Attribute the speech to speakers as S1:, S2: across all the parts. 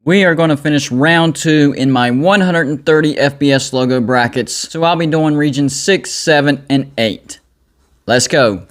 S1: We are going to finish round 2 in my 130 FPS logo brackets, so I'll be doing regions 6, 7, and 8. Let's go.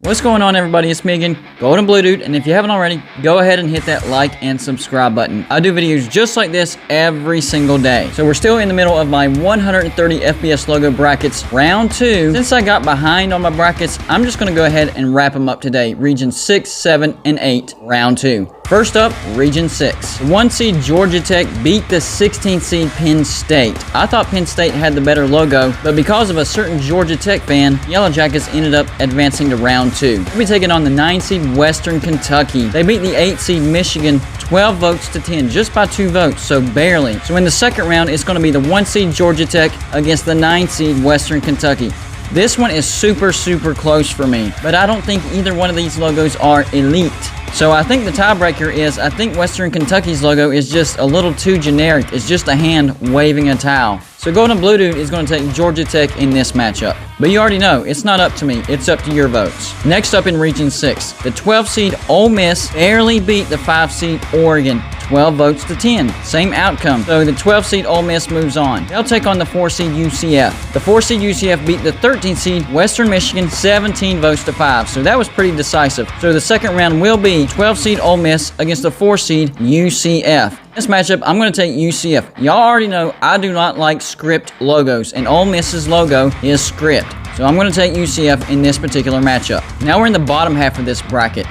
S1: What's going on, everybody? It's me again, Golden Blue Dude, and if you haven't already, go ahead and hit that like and subscribe button. I do videos just like this every single day. So we're still in the middle of my 130 FPS logo brackets, round 2. Since I got behind on my brackets, I'm just going to go ahead and wrap them up today. Region 6, 7, and 8, round 2. First up, Region 6. The 1 seed Georgia Tech beat the 16 seed Penn State. I thought Penn State had the better logo, but because of a certain Georgia Tech fan, Yellow Jackets ended up advancing to round 2. We'll be taking on the 9 seed Western Kentucky. They beat the 8 seed Michigan 12 votes to 10, just by 2 votes, so barely. So in the second round, it's going to be the 1 seed Georgia Tech against the 9 seed Western Kentucky. This one is super close for me, but I don't think either one of these logos are elite. So I think the tiebreaker is, I think Western Kentucky's logo is just a little too generic. It's just a hand waving a towel. So Golden Blue Dude is going to take Georgia Tech in this matchup. But you already know, it's not up to me. It's up to your votes. Next up in Region 6, the 12 seed Ole Miss barely beat the 5 seed Oregon 12 votes to 10. Same outcome. So the 12 seed Ole Miss moves on. They'll take on the 4 seed UCF. The 4 seed UCF beat the 13 seed Western Michigan 17 votes to 5. So that was pretty decisive. So the second round will be 12 seed Ole Miss against the 4 seed UCF. This matchup, I'm going to take UCF. Y'all already know I do not like script logos, and Ole Miss's logo is script. So I'm going to take UCF in this particular matchup. Now we're in the bottom half of this bracket.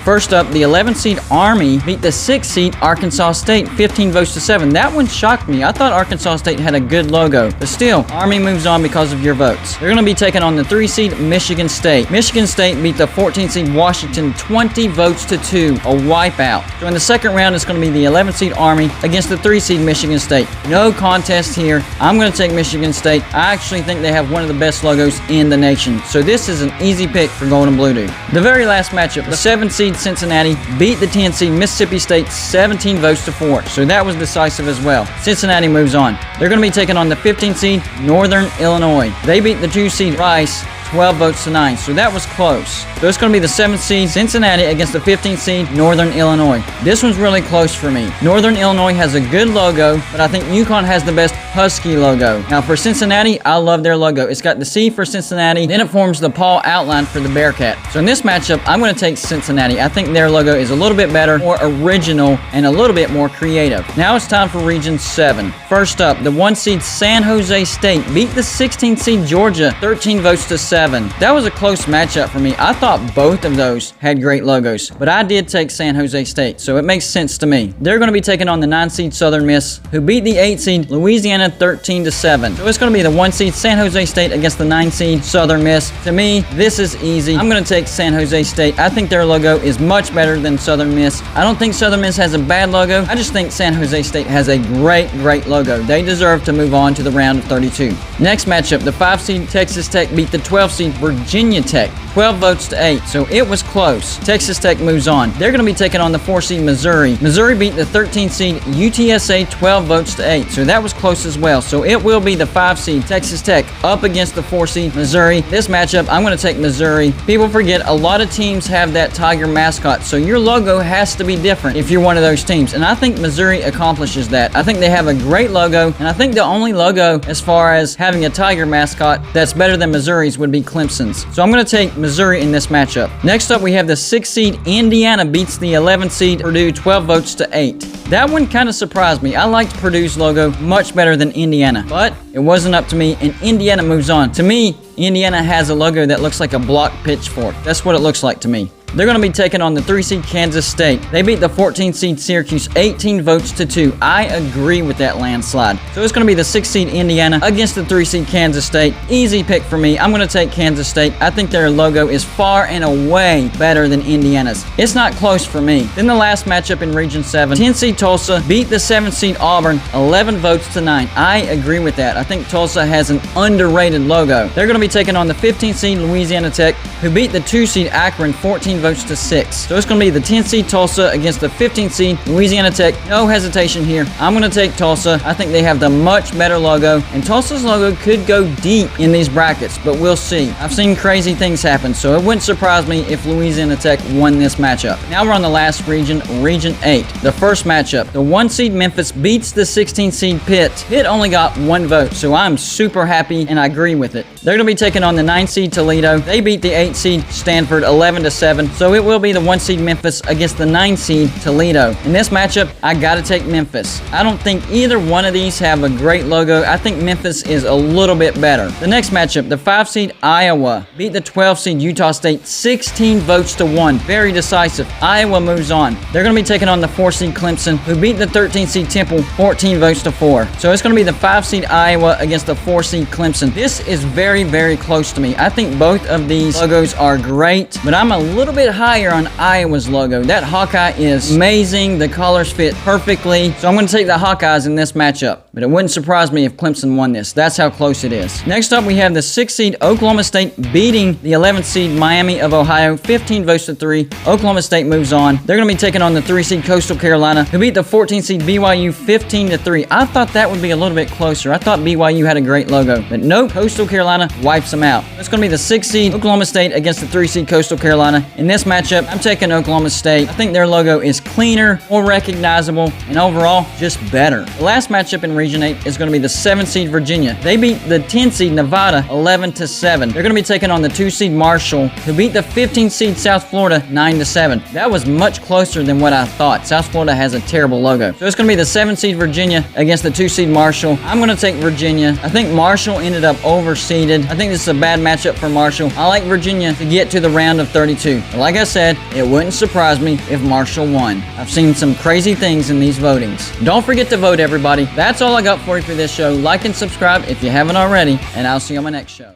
S1: First up, the 11 seed Army beat the 6 seed Arkansas State 15 votes to 7. That one shocked me. I thought Arkansas State had a good logo, but still, Army moves on because of your votes. They're going to be taking on the 3 seed Michigan State. Michigan State beat the 14 seed Washington 20 votes to 2, a wipeout. So in the second round, it's going to be the 11 seed Army against the 3 seed Michigan State. No contest here. I'm going to take Michigan State. I actually think they have one of the best logos in the nation. So this is an easy pick for Golden Blue Dude. The very last matchup, the 7 seed Cincinnati beat the 10 seed Mississippi State 17 votes to 4. So that was decisive as well. Cincinnati moves on. They're going to be taking on the 15 seed Northern Illinois. They beat the 2 seed Rice 12 votes to 9, so that was close. So it's going to be the 7th seed Cincinnati against the 15th seed Northern Illinois. This one's really close for me. Northern Illinois has a good logo, but I think UConn has the best Husky logo. Now for Cincinnati, I love their logo. It's got the C for Cincinnati, then it forms the paw outline for the Bearcat. So in this matchup, I'm going to take Cincinnati. I think their logo is a little bit better, more original, and a little bit more creative. Now it's time for Region 7. First up, the 1 seed San Jose State beat the 16 seed Georgia 13 votes to 7. That was a close matchup for me. I thought both of those had great logos, but I did take San Jose State, so it makes sense to me. They're going to be taking on the 9 seed Southern Miss, who beat the 8 seed Louisiana 13 to 7. So it's going to be the 1 seed San Jose State against the 9 seed Southern Miss. To me, this is easy. I'm going to take San Jose State. I think their logo is much better than Southern Miss. I don't think Southern Miss has a bad logo. I just think San Jose State has a great logo. They deserve to move on to the round of 32. Next matchup, the 5 seed Texas Tech beat the 12 seed Virginia Tech 12 votes to 8, so it was close. Texas Tech moves on. They're going to be taking on the 4 seed Missouri. Missouri beat the 13 seed UTSA 12 votes to 8, so that was close as well. So it will be the 5 seed Texas Tech up against the 4 seed Missouri. This matchup, I'm going to take Missouri. People forget a lot of teams have that tiger mascot, so your logo has to be different if you're one of those teams, and I think Missouri accomplishes that. I think they have a great logo, and I think the only logo as far as having a tiger mascot that's better than Missouri's would be Clemson's. So I'm going to take Missouri in this matchup. Next up, we have the 6 seed Indiana beats the 11 seed Purdue 12 votes to 8. That one kind of surprised me. I liked Purdue's logo much better than Indiana, but it wasn't up to me, and Indiana moves on. To me, Indiana has a logo that looks like a block pitchfork. That's what it looks like to me. They're going to be taking on the 3 seed Kansas State. They beat the 14 seed Syracuse 18 votes to 2. I agree with that landslide. So it's going to be the 6 seed Indiana against the 3 seed Kansas State. Easy pick for me. I'm going to take Kansas State. I think their logo is far and away better than Indiana's. It's not close for me. Then the last matchup in Region 7, 10 seed Tulsa beat the 7 seed Auburn 11 votes to 9. I agree with that. I think Tulsa has an underrated logo. They're going to be taking on the 15 seed Louisiana Tech, who beat the 2 seed Akron 14 votes to 6. So it's going to be the 10 seed Tulsa against the 15 seed Louisiana Tech. No hesitation here. I'm going to take Tulsa. I think they have the much better logo, and Tulsa's logo could go deep in these brackets, but we'll see. I've seen crazy things happen, so it wouldn't surprise me if Louisiana Tech won this matchup. Now we're on the last region, Region 8. The first matchup, the 1 seed Memphis beats the 16 seed Pitt. Pitt only got 1 vote, so I'm super happy and I agree with it. They're going to be taking on the 9 seed Toledo. They beat the 8 seed Stanford 11-7, so it will be the 1 seed Memphis against the 9 seed Toledo. In this matchup, I got to take Memphis. I don't think either one of these have a great logo. I think Memphis is a little bit better. The next matchup, the 5 seed Iowa beat the 12 seed Utah State 16 votes to 1. Very decisive. Iowa moves on. They're going to be taking on the 4 seed Clemson, who beat the 13 seed Temple 14 votes to 4. So it's going to be the 5 seed Iowa against the 4 seed Clemson. This is very, very close to me. I think both of these logos are great, but I'm a little bit higher on Iowa's logo. That Hawkeye is amazing. The colors fit perfectly. So I'm going to take the Hawkeyes in this matchup, but it wouldn't surprise me if Clemson won this. That's how close it is. Next up, we have the 6 seed Oklahoma State beating the 11th seed Miami of Ohio 15 votes to 3. Oklahoma State moves on. They're going to be taking on the 3 seed Coastal Carolina, who beat the 14 seed BYU 15 to 3. I thought that would be a little bit closer. I thought BYU had a great logo, but nope, Coastal Carolina wipes them out. It's going to be the 6 seed Oklahoma State against the 3 seed Coastal Carolina. In this matchup, I'm taking Oklahoma State. I think their logo is cleaner, more recognizable, and overall, just better. The last matchup in Region 8 is going to be the 7 seed Virginia. They beat the 10 seed Nevada 11-7. They're going to be taking on the 2 seed Marshall, who beat the 15 seed South Florida 9-7. That was much closer than what I thought. South Florida has a terrible logo. So it's going to be the 7 seed Virginia against the 2 seed Marshall. I'm going to take Virginia. I think Marshall ended up overseeded. I think this is a bad matchup for Marshall. I like Virginia to get to the round of 32. But like I said, it wouldn't surprise me if Marshall won. I've seen some crazy things in these votings. Don't forget to vote, everybody. That's all I got for you for this show. Like and subscribe if you haven't already, and I'll see you on my next show.